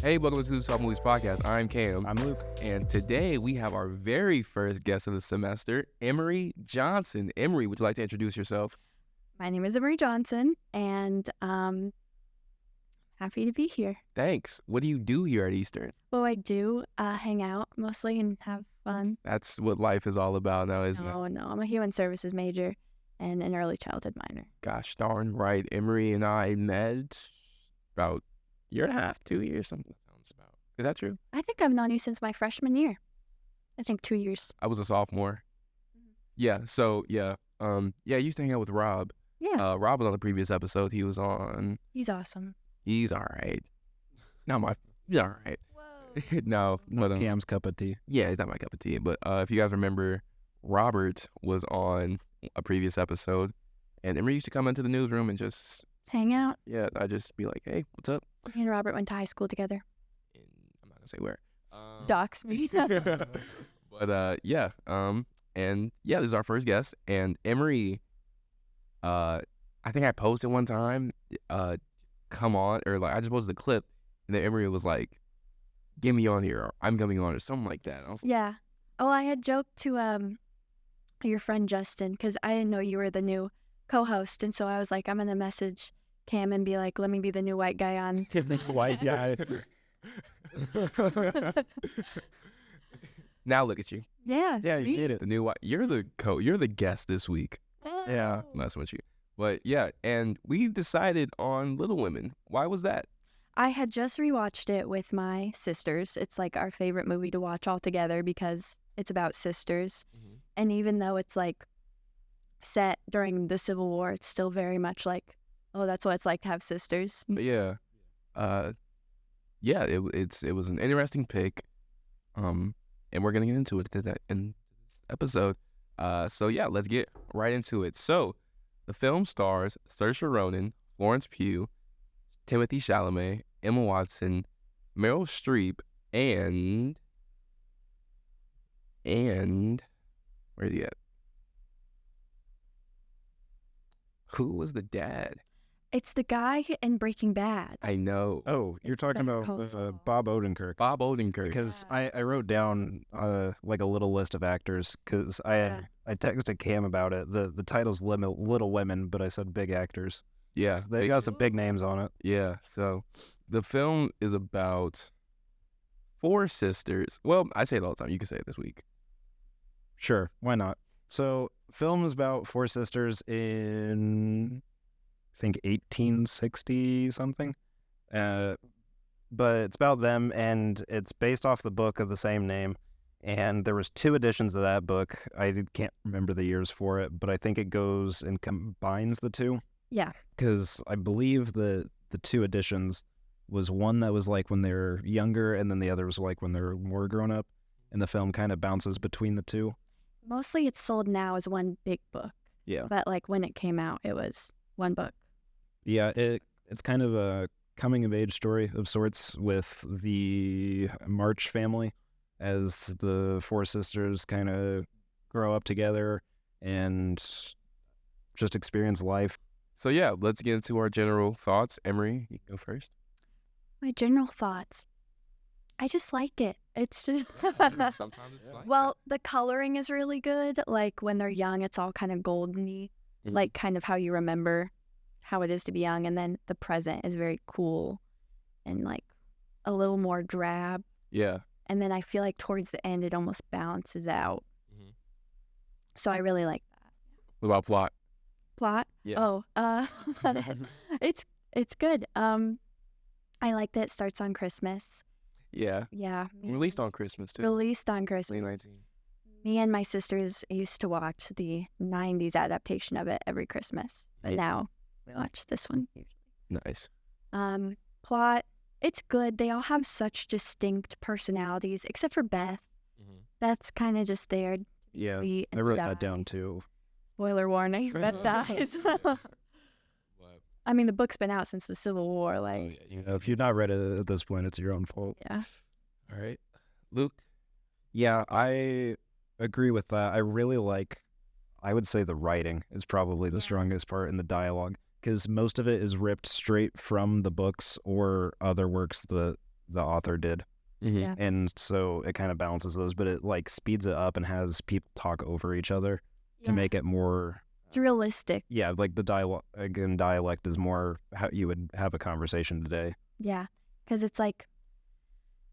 Hey, welcome to the Soft Movies Podcast. I'm Cam. I'm Luke. And today we have our very first guest of the semester, Emery Johnson. Emery, would you like to introduce yourself? My name is Emery Johnson, and happy to be here. Thanks. What do you do here at Eastern? Well, I do hang out mostly and have fun. That's what life is all about now, isn't it? No, I'm a human services major and an early childhood minor. Gosh darn right. Emery and I met about a year and a half, 2 years, something that sounds about. Is that true? I think I've known you since my freshman year. I think 2 years. I was a sophomore. Yeah, I used to hang out with Rob. Yeah. Rob was on the previous episode. He was on. He's awesome. He's all right. He's all right. Whoa. No, but Cam's cup of tea. yeah, it's not my cup of tea. But if you guys remember, Robert was on a previous episode, and Emery used to come into the newsroom and just, Hang out. I'd just be like, hey, what's up? Me and Robert went to high school together. And I'm not gonna say where. Dox me. But this is our first guest, and Emery. I think I posted one time, come on, or like I just posted a clip, and then Emery was like, get me on here, or I'm coming on, or something like that. And I was like, Yeah. Oh, I had joked to your friend Justin because I didn't know you were the new co-host, and so I was like, I'm gonna message Cam and be like, let me be the new white guy on. White guy. now look at you, Yeah. Yeah, you sweet. did it. the new white. You're the guest this week. Yeah. Oh. I'm messing with you, but yeah, and we decided on Little Women. Why was that? I had just rewatched it with my sisters. It's like our favorite movie to watch all together because it's about sisters. And even though it's like set during the Civil War, it's still very much like, oh, that's what it's like to have sisters. But it was an interesting pick, and we're gonna get into it in this episode. Let's get right into it. So, the film stars Saoirse Ronan, Florence Pugh, Timothy Chalamet, Emma Watson, Meryl Streep, and where's he at? Who was the dad? It's the guy in Breaking Bad. I know. Oh, you're It's talking Better about Call Saul. Bob Odenkirk. Bob Odenkirk. Because Yeah. I wrote down like a little list of actors because I texted Cam about it. The title's Little Women, but I said big actors. Yeah. They got some big names on it. Yeah, so the film is about 4 sisters. Well, I say it all the time. You can say it this week. Sure, why not? So, film is about 4 sisters in, I think, 1860 something. But it's about them, and it's based off the book of the same name. And there was 2 editions of that book. Can't remember the years for it, but I think it goes and combines the 2. Yeah. Because I believe the 2 editions was one that was like when they were younger, and then the other was like when they were more grown up. And the film kind of bounces between the 2. Mostly it's sold now as one big book. Yeah. But like when it came out, it was one book. Yeah, it's kind of a coming-of-age story of sorts with the March family as the 4 sisters kind of grow up together and just experience life. So yeah, let's get into our general thoughts. Emery, you can go first. My general thoughts. I just like it. It's just... Sometimes it's like Well, the coloring is really good. Like when they're young, it's all kind of goldeny, Mhm. like kind of how you remember how it is to be young. And then the present is very cool and like a little more drab. Yeah. And then I feel like towards the end, it almost balances out. Mhm. So I really like that. What about plot? Plot? Yeah. Oh, it's good. I like that it starts on Christmas. Yeah. Yeah. Released on Christmas too. Released on Christmas. 2019. Me and my sisters used to watch the 90s adaptation of it every Christmas, but Yeah. now we watch this one usually. Nice. Plot, it's good. They all have such distinct personalities, except for Beth. Beth's kind of just there. Yeah, Sweet I and wrote die. that down too. Spoiler warning, Beth dies. I mean, the book's been out since the Civil War. Like, If you've not read it at this point, it's your own fault. yeah. All right. Luke? Yeah, I agree with that. I really like, I would say the writing is probably the Yeah. strongest part in the dialogue, because most of it is ripped straight from the books or other works that the author did. Mm-hmm. Yeah. And so it kind of balances those, but it like speeds it up and has people talk over each other to Yeah. make it more, It's realistic. yeah, like the dialect is more how you would have a conversation today. Yeah, because it's like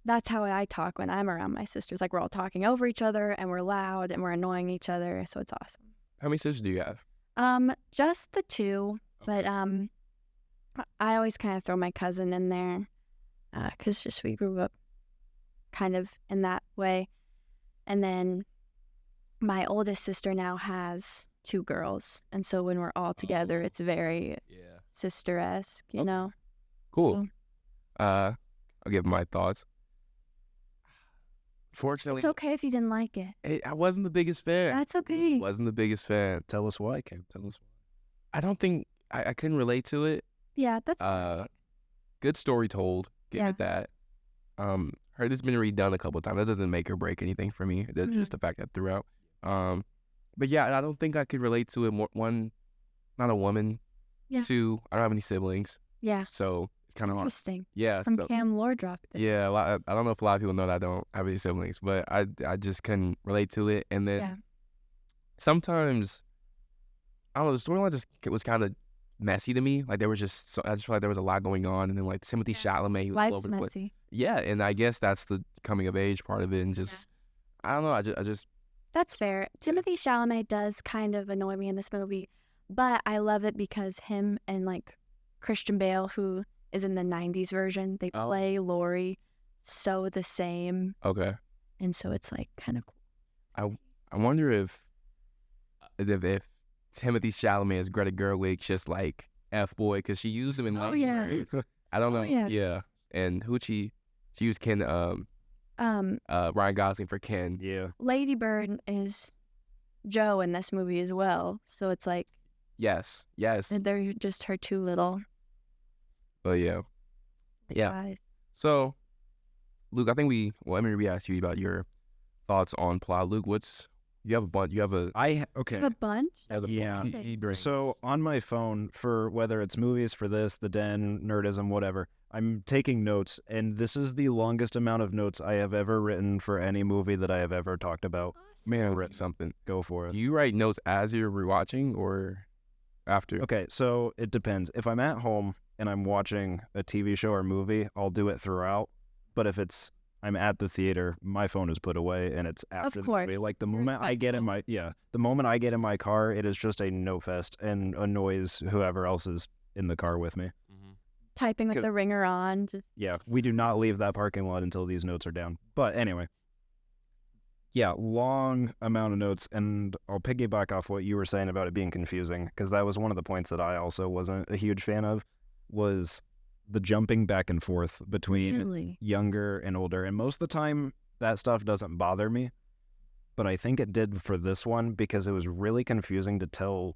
that's how I talk when I'm around my sisters. Like we're all talking over each other and we're loud and we're annoying each other. So it's awesome. How many sisters do you have? Just the two, but I always kind of throw my cousin in there, because just we grew up kind of in that way, and then my oldest sister now has 2 girls, and so when we're all together, it's very Yeah. sister-esque, you Okay. know. Cool. I'll give my thoughts. Fortunately, It's okay if you didn't like it. I wasn't the biggest fan. That's okay. Wasn't the biggest fan. Tell us why, Cam. Tell us why. I don't think I couldn't relate to it. Yeah, that's Good story told. Give Yeah. it that. Heard it's been redone a couple of times. That doesn't make or break anything for me. That's Mhm. just the fact that I threw out. But yeah, I don't think I could relate to it. One, not a woman. Yeah. 2, I don't have any siblings, yeah. so it's kind of hard. Interesting. Yeah. Some so- Cam lore dropped it. Yeah, I don't know if a lot of people know that I don't have any siblings, but I just couldn't relate to it. And then Yeah. sometimes, I don't know, the storyline just was kind of messy to me. Like there was just, I just feel like there was a lot going on. And then like Timothy Chalamet, he was all Life's over the place. messy. Yeah, and I guess that's the coming of age part of it. And just, I don't know, I just, That's fair. Timothy Chalamet does kind of annoy me in this movie, but I love it because him and like Christian Bale, who is in the 90s version, they Oh. play Laurie so the same. okay. And so it's like kind of cool. I wonder if Timothy Chalamet is Greta Gerwig's just like F-boy, because she used him in Oh, like, yeah. I don't know. Oh, yeah. And who she used Ken, Ryan Gosling for Ken. Yeah. Lady Bird is Joe in this movie as well. So it's like Yes. they're just her 2 little But yeah. guys. So, Luke, I think Emery, we asked you about your thoughts on plot. Luke, you have a bunch. You have a. Okay. You have a bunch? As a Yeah. he brings. So on my phone, for whether it's movies, for this, the den, nerdism, whatever, I'm taking notes, and this is the longest amount of notes I have ever written for any movie that I have ever talked about. Man, Rip. something. Go for it. Do you write notes as you're rewatching or after? Okay, so it depends. If I'm at home and I'm watching a TV show or movie, I'll do it throughout. But if I'm at the theater, my phone is put away and it's after the movie. course. Like the You're moment I get in the moment I get in my car, it is just a no fest and annoys whoever else is in the car with me. Typing with 'Cause- the ringer on. Just Yeah, we do not leave that parking lot until these notes are down. But anyway, yeah, long amount of notes, and I'll piggyback off what you were saying about it being confusing, because that was one of the points that I also wasn't a huge fan of, was the jumping back and forth between really. younger and older. And most of the time, that stuff doesn't bother me, but I think it did for this one, because it was really confusing to tell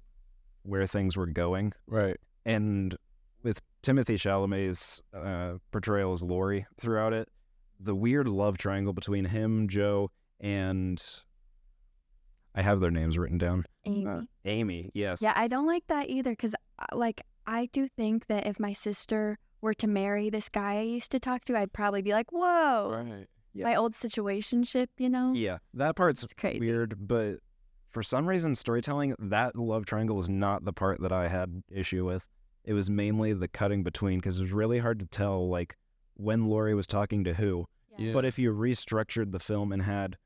where things were going. Right. And with Timothy Chalamet's portrayal as Laurie throughout it, the weird love triangle between him, Joe, and I have their names written down. Amy. Amy, yes. Yeah, I don't like that either because, like, I do think that if my sister were to marry this guy I used to talk to, I'd probably be like, whoa, Right. Yeah. my old situationship, you know? Yeah, that part's It's crazy. weird, but for some reason, storytelling, that love triangle was not the part that I had issue with. It was mainly the cutting between, because it was really hard to tell, like, when Laurie was talking to who. Yeah. But if you restructured the film and had,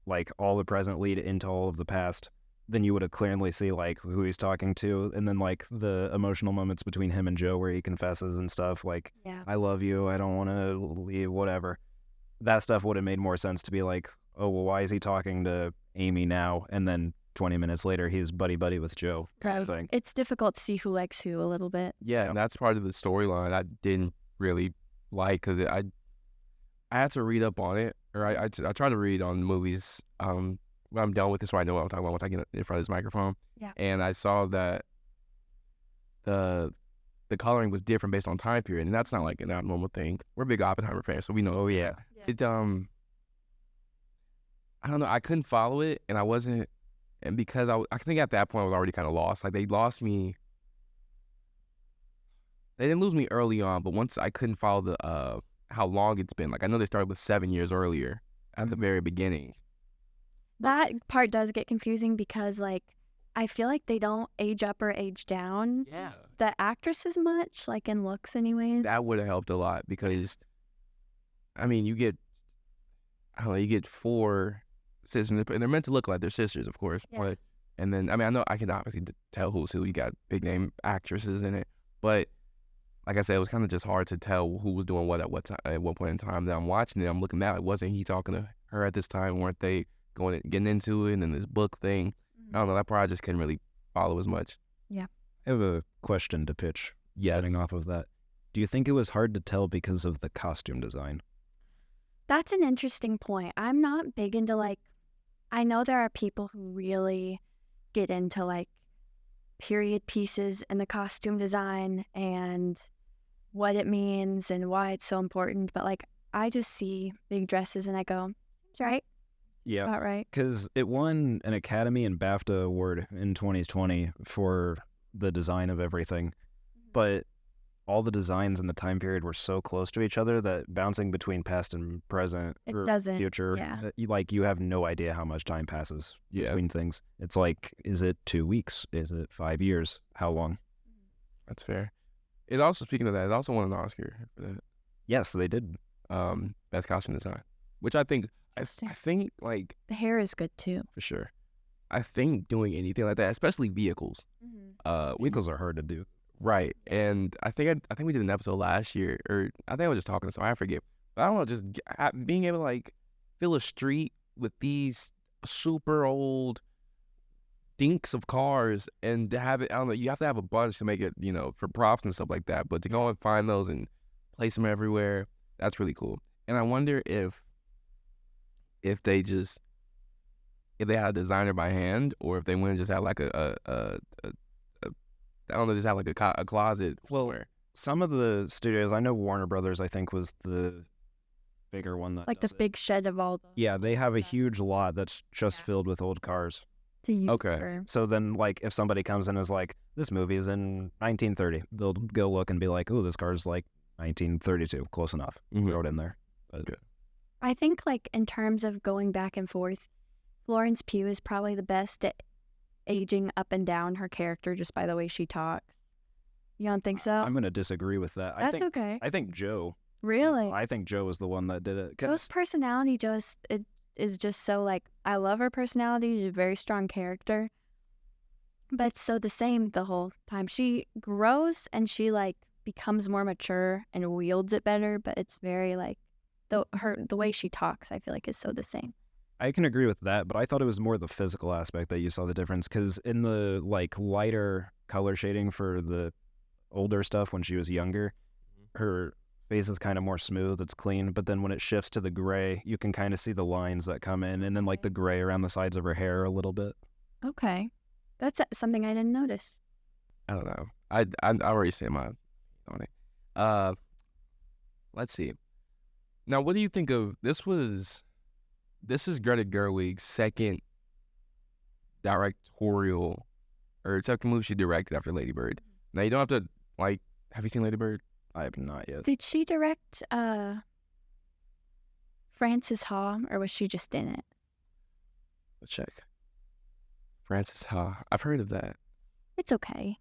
like, all the present lead into all of the past, then you would have clearly see, like, who he's talking to, and then, like, the emotional moments between him and Joe where he confesses and stuff, like, Yeah. I love you, I don't want to leave, whatever. That stuff would have made more sense to be like, oh, well, why is he talking to Amy now? And then 20 minutes later, he's buddy-buddy with Joe, kind of thing. It's difficult to see who likes who a little bit. Yeah, and that's part of the storyline I didn't really like, because I had to read up on it, or I try to read on movies when I'm done with this, so I know what I'm talking about once I get in front of this microphone. Yeah. And I saw that the coloring was different based on time period, and that's not like an abnormal thing. We're big Oppenheimer fans, so we know. Oh, yeah. It I don't know. I couldn't follow it, and I wasn't, and because I think at that point I was already kind of lost. Like they lost me. They didn't lose me early on, but once I couldn't follow how long it's been. Like, I know they started with 7 years earlier at the very beginning. That part does get confusing because, like, I feel like they don't age up or age down Yeah. the actress as much, like in looks anyways. That would have helped a lot because, I mean, you get 4 sisters, and they're meant to look like they're sisters, of course. Yeah. But, and then, I mean, I know I can obviously tell who's who. You got big name actresses in it. But, like I said, it was kind of just hard to tell who was doing what at what time, at what point in time that I'm watching it. I'm looking at, like, wasn't he talking to her at this time? Weren't they getting into it and this book thing? I don't know. That part I just couldn't really follow as much. I have a question to pitch. Yes. Getting off of that, do you think it was hard to tell because of the costume design? That's an interesting point. I'm not big into, like, I know there are people who really get into, like, period pieces and the costume design and what it means and why it's so important. But, like, I just see big dresses and I go, seems right. Yeah. About right. Because it won an Academy and BAFTA award in 2020 for the design of everything. But all the designs in the time period were so close to each other that bouncing between past and present It or doesn't, future, yeah. you have no idea how much time passes Yeah. between things. It's like, is it 2 weeks? Is it 5 years? How long? That's fair. It also, speaking of that, it also won an Oscar for that. Yes, they did. Best costume design, which I think, I think, like, The hair is good too. for sure. I think doing anything like that, especially vehicles, Vehicles are hard to do. right? And I think we did an episode last year, or I think I was just talking to someone, I forget. But I don't know, just being able to, like, fill a street with these super old dinks of cars and to have it, I don't know, you have to have a bunch to make it, for props and stuff like that. But to go and find those and place them everywhere, that's really cool. And I wonder if they had a designer by hand, or if they went and just had like a I don't know, just had like a closet. Well, some of the studios, I know Warner Brothers, I think, was the bigger one that Like this does it. big shed of all the Yeah, they have a stuff huge lot that's just Yeah. filled with old cars. to use Okay. for. So then, like, if somebody comes in and is like, this movie is in 1930, they'll go look and be like, oh, this car's like 1932, close enough. Mhm. Throw it in there. I think, like, in terms of going back and forth, Florence Pugh is probably the best at aging up and down her character just by the way she talks. You don't think so? I'm going to disagree with that. That's okay. I think Joe. Really? I think Joe was the one that did it. 'Cause- Joe's personality is just so, like, I love her personality. She's a very strong character. But it's so the same the whole time. She grows and she, like, becomes more mature and wields it better, but it's very, like, the way she talks, I feel like, is so the same. I can agree with that, but I thought it was more the physical aspect that you saw the difference. Because in the, like, lighter color shading for the older stuff when she was younger, her face is kind of more smooth, it's clean, but then when it shifts to the gray, you can kind of see the lines that come in, and then, like, the gray around the sides of her hair a little bit. Okay. That's something I didn't notice. I don't know. I already said my on it. Let's see. Now, what do you think of this? This is Greta Gerwig's second directorial or second movie she directed after Lady Bird. Now, you don't have to, like, have you seen Lady Bird? I have not yet. Did she direct Frances Ha, or was she just in it? Let's check. Frances Ha. I've heard of that. It's okay.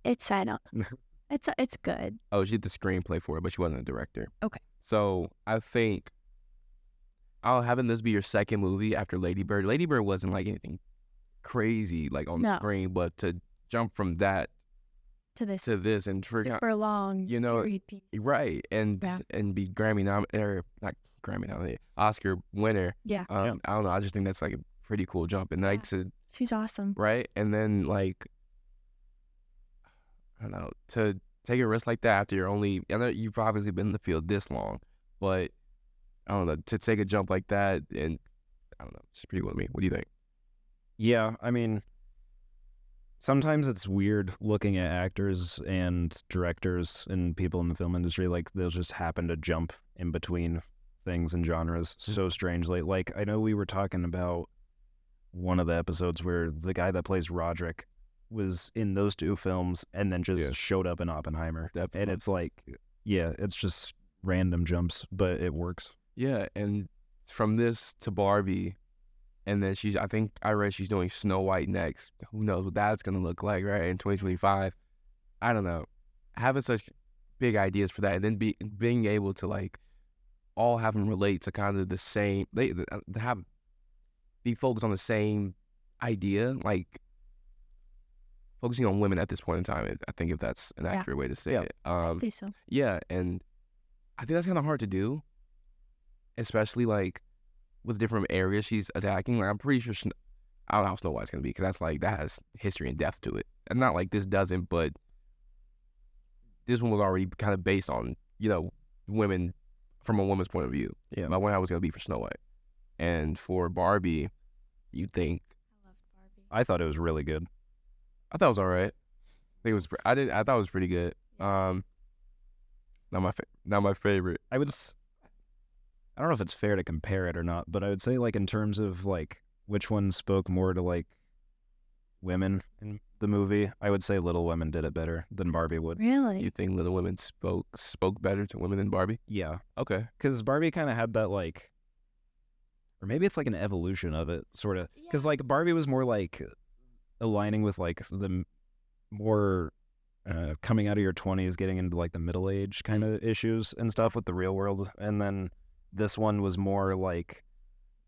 It's I don't. It's good. Oh, she did the screenplay for it, but she wasn't a director. Okay. So I think having this be your second movie after Lady Bird. Lady Bird wasn't like anything crazy like on the No. screen, but to jump from that To this to this and for super long, you know, period piece. right and Yeah. and be Grammy nominated or not Grammy nominated, Oscar winner. Yeah, I don't know. I just think that's like a pretty cool jump, and like to she's awesome. right, and then like I don't know, to take a risk like that after you're only, I know you've obviously been in the field this long, but I don't know, to take a jump like that, and I don't know, it's pretty cool to me. What do you think? Yeah, I mean, sometimes it's weird looking at actors and directors and people in the film industry, like they'll just happen to jump in between things and genres so strangely. Like, I know we were talking about one of the episodes where the guy that plays Roderick was in those two films and then just Yeah. showed up in Oppenheimer. Definitely. And it's like, yeah, it's just random jumps, but it works. Yeah, and from this to Barbie, and then I think I read she's doing Snow White next. Who knows what that's gonna look like, right, in 2025? I don't know. Having such big ideas for that, and then being able to like all have them relate to kind of the same, they be focused on the same idea, like focusing on women at this point in time. I think if that's an Yeah. accurate way to say Yeah. it. I'd say so. Yeah, and I think that's kind of hard to do, especially like with different areas she's attacking. Like I'm pretty sure I don't know how Snow White's gonna be because that's like that has history and depth to it, and not like this doesn't, but this one was already kind of based on women from a woman's point of view. Yeah. I wonder how it's gonna be for Snow White, and for Barbie, you think I loved Barbie. I thought it was really good. I thought it was all right. I think it was. I thought it was pretty good. Not my favorite. I don't know if it's fair to compare it or not, but I would say like in terms of like which one spoke more to like women in the movie, I would say Little Women did it better than Barbie would. Really? You think Little Women spoke better to women than Barbie? Yeah, Okay. because Barbie kind of had that like, or maybe it's like an evolution of it, sort of. Because like Barbie was more like aligning with like the more coming out of your 20s, getting into like the middle age kind of issues and stuff with the real world, and then this one was more like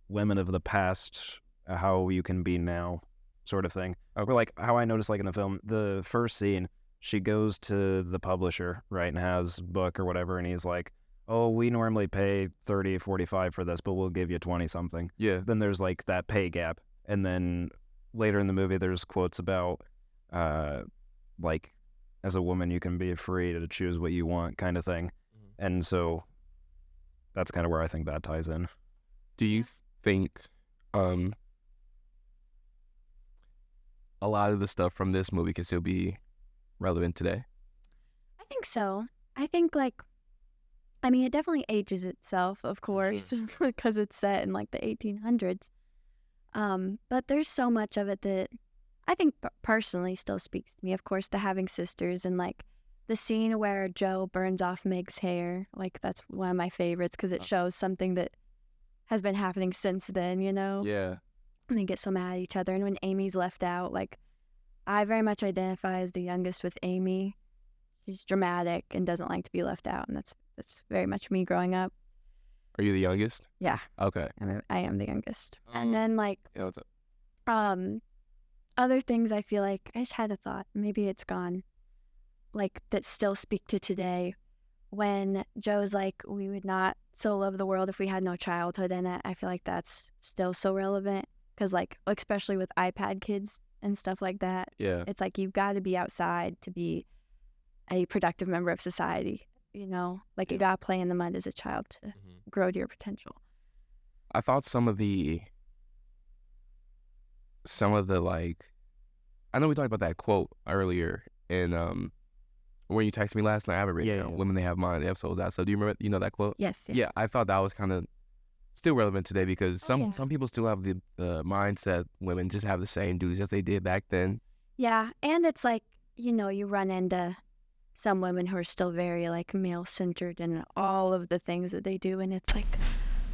women of the past, how you can be now, sort of thing. Or like how I noticed like in the film, the first scene, she goes to the publisher, right, and has a book or whatever, and he's like, oh, we normally pay 30, 45 for this, but we'll give you 20 something. Yeah. Then there's like that pay gap. And then later in the movie, there's quotes about like, as a woman, you can be free to choose what you want kind of thing. And so that's kind of where I think that ties in. Do you think a lot of the stuff from this movie can still be relevant today? I think so. I think I mean, it definitely ages itself, of course, because it's set in like the 1800s. But there's so much of it that I think personally still speaks to me. Of course, the having sisters and like the scene where Joe burns off Meg's hair, like that's one of my favorites because it shows something that has been happening since then, Yeah. And they get so mad at each other. And when Amy's left out, like I very much identify as the youngest with Amy. She's dramatic and doesn't like to be left out, and that's very much me growing up. Are you the youngest? Yeah, Okay. I am the youngest. And then like Yeah, what's up? other things I feel like I just had a thought, maybe it's gone, like that still speak to today. When Joe's like, we would not so love the world if we had no childhood in it. I feel like that's still so relevant because like especially with iPad kids and stuff like that, Yeah. it's like you've got to be outside to be a productive member of society. Like you got to play in the mud as a child to grow to your potential. I thought some of the like, I know we talked about that quote earlier in when you texted me last night. I have it written down. Yeah. Women, they have mind, they have souls out. So do you remember? You know that quote? Yes. Yeah, I thought that was kind of still relevant today because yeah. some people still have the mindset women just have the same duties as they did back then. Yeah, and it's like, you run into some women who are still very like male-centered in all of the things that they do, and it's like,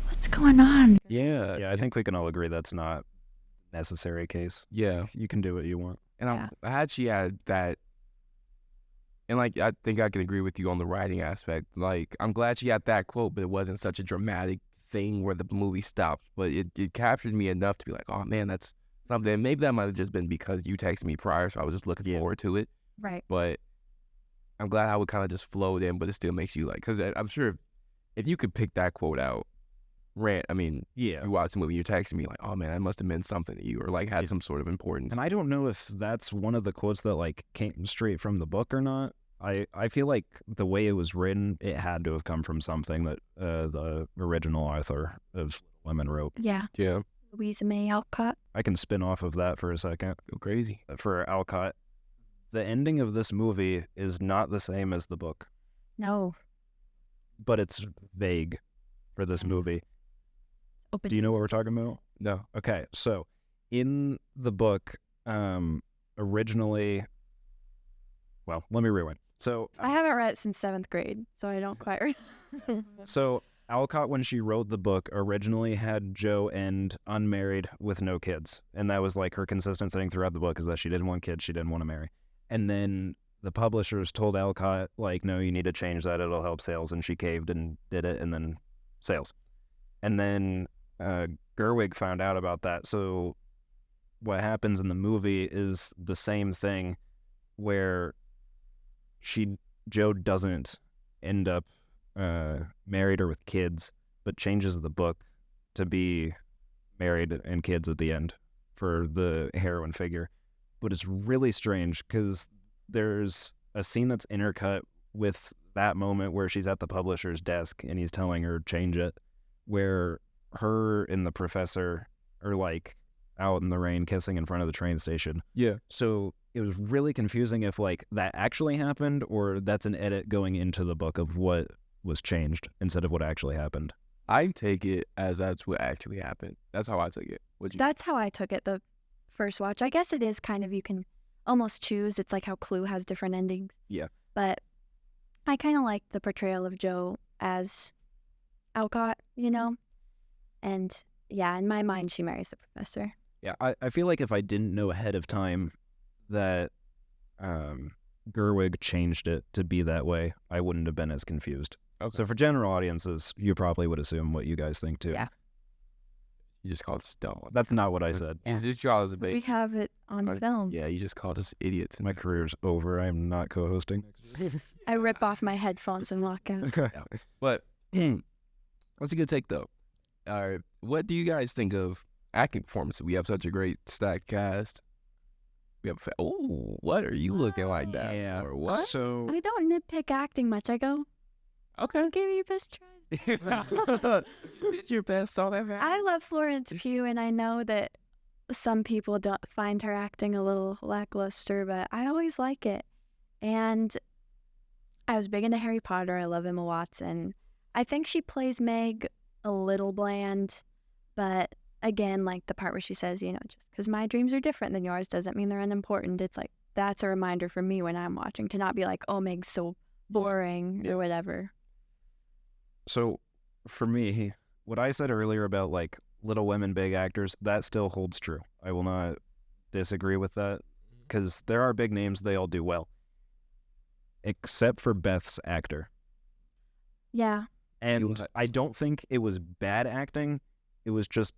what's going on? Yeah. Yeah, I think we can all agree that's not a necessary case. Yeah. You can do what you want. And Yeah. I had she had that, and like I think I can agree with you on the writing aspect. Like I'm glad she had that quote, but it wasn't such a dramatic thing where the movie stops. But it captured me enough to be like, oh man, that's something. Maybe that might have just been because you texted me prior, so I was just looking forward to it. Right. But I'm glad how it kind of just flowed in, but it still makes you like, because I'm sure if you could pick that quote out, Yeah. you watch the movie, you're texting me like, oh man, that must have meant something to you, or like had some sort of importance. And I don't know if that's one of the quotes that like came straight from the book or not. I feel like the way it was written, it had to have come from something that the original author of Women wrote. Yeah. Yeah, Louisa May Alcott. I can spin off of that for a second. go crazy. For Alcott, the ending of this movie is not the same as the book, No. but it's vague for this movie. Open. Do you know what we're talking about? No. Okay, so in the book, or originally, well, let me rewind. So I haven't read it since 7th grade, so I don't quite remember. So Alcott, when she wrote the book, originally had Joe end unmarried with no kids. And that was like her consistent thing throughout the book, is that she didn't want kids, she didn't want to marry. And then the publishers told Alcott, like, no, you need to change that, it'll help sales. And she caved and did it, and then sales. And then Gerwig found out about that. So what happens in the movie is the same thing, where Joe doesn't end up married or with kids, but changes the book to be married and kids at the end for the heroine figure. But it's really strange because there's a scene that's intercut with that moment where she's at the publisher's desk and he's telling her change it, where her and the professor are like out in the rain kissing in front of the train station. Yeah. So it was really confusing if like that actually happened or that's an edit going into the book of what was changed instead of what actually happened. I take it as that's what actually happened. That's how I took it. That's how I took it the first watch. I guess it is kind of, you can almost choose. It's like how Clue has different endings. Yeah. But I kind of like the portrayal of Joe as Alcott, you know? And yeah, in my mind, she marries the professor. Yeah, I feel like if I didn't know ahead of time that Gerwig changed it to be that way, I wouldn't have been as confused. Okay. So for general audiences, you probably would assume what you guys think too. Yeah. You just called us dumb. That's not what I said. You just called us a We base. have it on film. Yeah, you just called us idiots. My career's over. I'm not co-hosting. I rip off my headphones and walk out. But that's a good take, though. What do you guys think of acting performances? We have such a great stacked cast. We have. Oh, what are you looking like that? Yeah. Or what? So I don't nitpick acting much. I go, Okay. give it your best try. Did your best all that. I love Florence Pugh, and I know that some people don't find her acting a little lackluster, but I always like it. And I was big into Harry Potter. I love Emma Watson. I think she plays Meg a little bland, but again, like the part where she says, you know, just because my dreams are different than yours doesn't mean they're unimportant. It's like, that's a reminder for me when I'm watching to not be like, oh, Meg's so boring or whatever. So for me, what I said earlier about like Little Women, big actors, that still holds true. I will not disagree with that because there are big names. They all do well. Except for Beth's actor. Yeah. And I don't think it was bad acting. It was just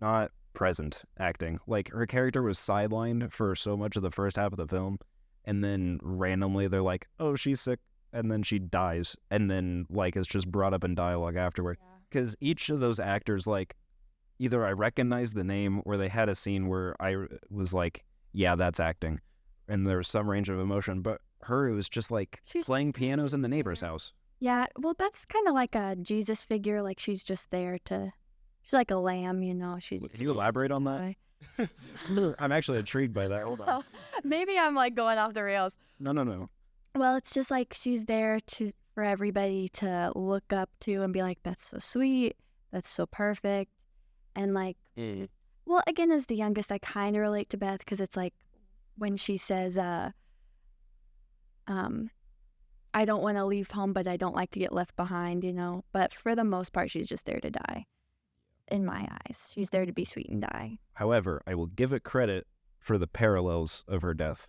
not present acting. Like her character was sidelined for so much of the first half of the film. And then randomly they're like, oh, she's sick. And then she dies. And then like it's just brought up in dialogue afterward. Because each of those actors, like either I recognized the name or they had a scene where I was like, yeah, that's acting. And there was some range of emotion. But her, it was just like She's playing pianos in the neighbor's house. Yeah, well, Beth's kind of like a Jesus figure. Like she's just there to, she's like a lamb, you know. Can you elaborate on that? I'm actually intrigued by that. Hold on. Maybe I'm like going off the rails. No. Well, it's just like she's there for everybody to look up to and be like, that's so sweet, that's so perfect. And like, well, again, as the youngest, I kind of relate to Beth because it's like when she says, I don't want to leave home, but I don't like to get left behind, you know. But for the most part, she's just there to die. In my eyes, she's there to be sweet and die. However, I will give it credit for the parallels of her death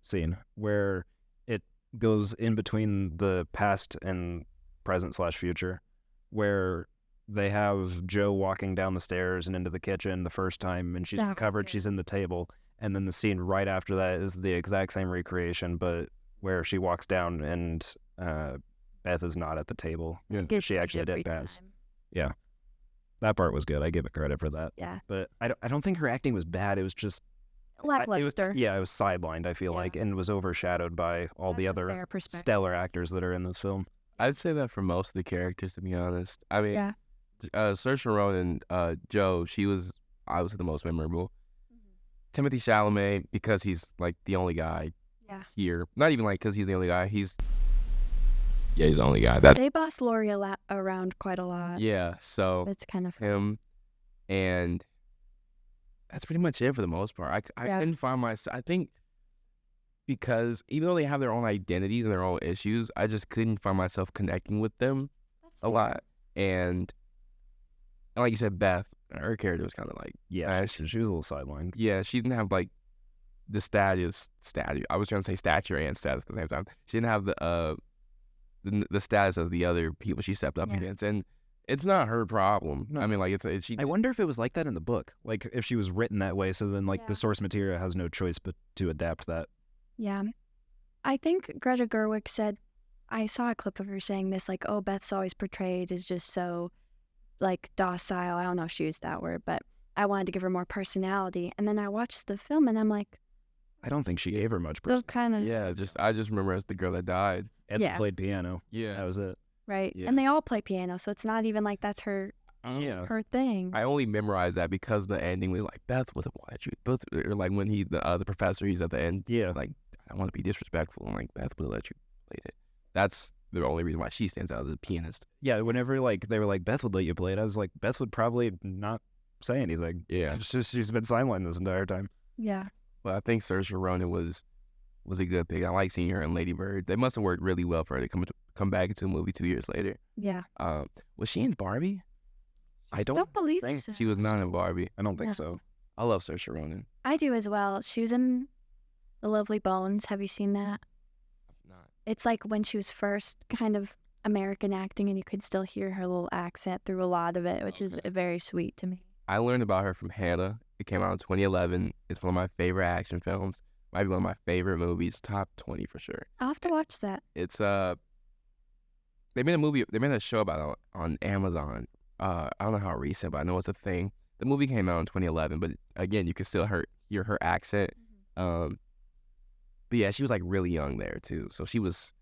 scene, where it goes in between the past and present/future, where they have Joe walking down the stairs and into the kitchen the first time, and she's recovered, she's in the table, and then the scene right after that is the exact same recreation, but where she walks down and Beth is not at the table. Yeah. She actually did pass. Yeah. That part was good. I give it credit for that. Yeah. But I don't think her acting was bad. It was just lackluster. It was sidelined, I feel like, and was overshadowed by all the other stellar actors that are in this film. I'd say that for most of the characters, to be honest. I mean, Saoirse Ronan, Joe, she was obviously the most memorable. Timothy Chalamet, because he's like the only guy here. Not even like because he's the only guy. He's the only guy. They boss Laurie around quite a lot. Yeah, so it's kind of him, and that's pretty much it for the most part. I Yeah. couldn't find I think because even though they have their own identities and their own issues, I just couldn't find myself connecting with them a lot. And like you said, Beth, her character was kind of like, Yeah, she was a little sidelined. yeah, she didn't have like the status. I was trying to say stature and status at the same time. She didn't have the status as the other people she stepped up Yeah. against, and it's not her problem. No. I mean, like she. I wonder if it was like that in the book, like if she was written that way, so then like Yeah. the source material has no choice but to adapt that. Yeah. I think Greta Gerwig said, I saw a clip of her saying this, like, oh, Beth's always portrayed as just so, like, docile. I don't know if she used that word, but I wanted to give her more personality. And then I watched the film and I'm like, I don't think she gave her much. those kind of, Yeah, I just remember as the girl that died. Ed Yeah. played piano. Yeah, That was it. right? Yes. And they all play piano, so it's not even like that's her Yeah. her thing. I only memorized that because the ending was like Beth would have wanted you. Both, or like when the professor, he's at the end. Yeah. Like, I want to be disrespectful, and like Beth would have let you play it. That's the only reason why she stands out as a pianist. Yeah, whenever like they were like Beth would let you play it, I was like Beth would probably not say anything. Yeah. It's just she's been sidelined this entire time. Yeah. Well, I think Saoirse Ronan was a good pick. I like seeing her in Lady Bird. They must have worked really well for her to come back into a movie 2 years later. Yeah. Was she in Barbie? I don't Don't believe think so. She was not in Barbie. I don't think No. so. I love Saoirse Ronan. I do as well. She was in The Lovely Bones. Have you seen that? Not. It's like when she was first kind of American acting and you could still hear her little accent through a lot of it, which is Okay. very sweet to me. I learned about her from Hannah. It came out in 2011. It's one of my favorite action films. Might be one of my favorite movies, top 20 for sure. I'll have to watch that. It's they made a show about it on Amazon. I don't know how recent, but I know it's a thing. The movie came out in 2011, but again, you can still hear her accent. But yeah, she was like really young there too. So she was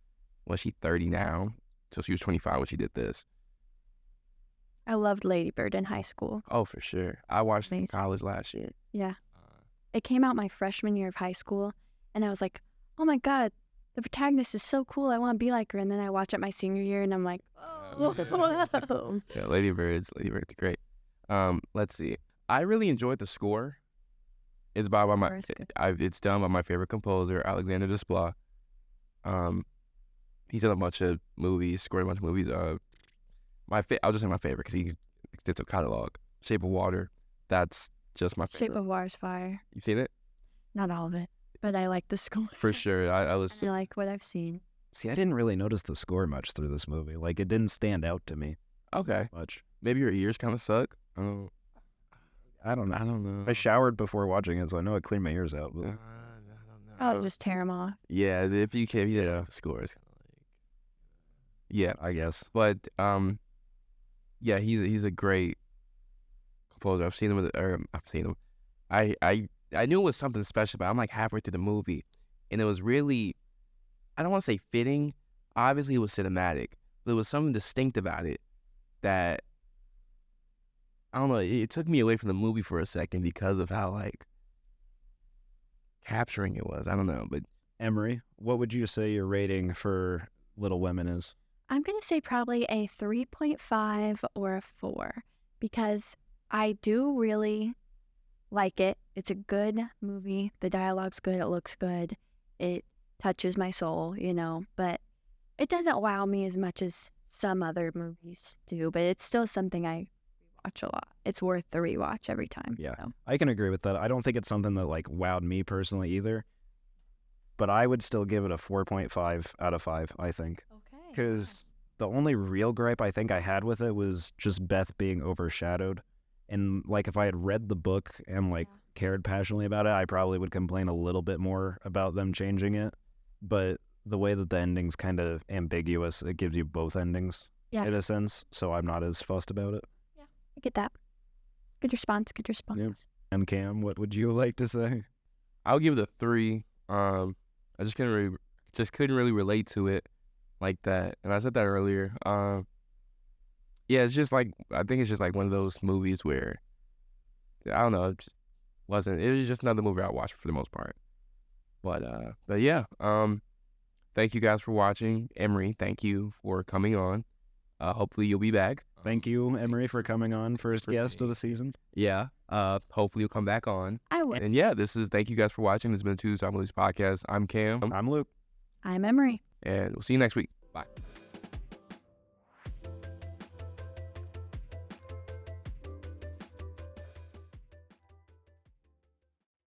30 now? So she was 25 when she did this. I loved Lady Bird in high school. Oh, for sure. I watched it in Amazing. college last year. Yeah. It came out my freshman year of high school, and I was like, oh my God, the protagonist is so cool. I want to be like her. And then I watch it my senior year, and I'm like, oh, whoa. Yeah, Lady Bird's great. Let's see. I really enjoyed the score. It's by my Score is good. it's done by my favorite composer, Alexander Desplat. He's done a bunch of movies, scored a bunch of movies. I'll just say my favorite because he did a catalog. Shape of Water. That's just my favorite. Shape of Water's fire. You've seen it? Not all of it, but I like the score. For sure. I was. And I like what I've seen. See, I didn't really notice the score much through this movie. Like it didn't stand out to me Okay. much. Maybe your ears kind of suck. I don't I don't know. know. I showered before watching it, so I know it cleaned my ears out. But I don't I'll know. just tear them off. Yeah, if you can, yeah, score is kind of like. Yeah, I guess. but yeah, he's a great composer. I've seen him. I knew it was something special, but I'm like halfway through the movie, and it was really, I don't want to say fitting. Obviously, it was cinematic, but there was something distinct about it that I don't know. It took me away from the movie for a second because of how like capturing it was. I don't know, but Emery, what would you say your rating for Little Women is? I'm going to say probably a 3.5 or a 4 because I do really like it. It's a good movie. The dialogue's good. It looks good. It touches my soul, but it doesn't wow me as much as some other movies do, but it's still something I watch a lot. It's worth the rewatch every time. Yeah. So. I can agree with that. I don't think it's something that like wowed me personally either, but I would still give it a 4.5 out of 5, I think. Okay. Because the only real gripe I think I had with it was just Beth being overshadowed. And like if I had read the book and like cared passionately about it, I probably would complain a little bit more about them changing it. But the way that the ending's kind of ambiguous, it gives you both endings Yeah. in a sense. So I'm not as fussed about it. I get that. Good response. Good response. Yeah. And Cam, what would you like to say? I'll give it a 3. I just couldn't really relate to it like that, and I said that earlier. Yeah, it's just like I think it's just like one of those movies where I don't know, it just wasn't. It was just another movie I watched for the most part. But yeah, thank you guys for watching. Emery, thank you for coming on. Hopefully you'll be back. Thank you, Emery, for coming on, first guest of the season. Yeah. Hopefully you'll come back on. I would. And yeah, thank you guys for watching. This has been the Two Star Movies Podcast. I'm Cam. I'm Luke. I'm Emery. And we'll see you next week. Bye.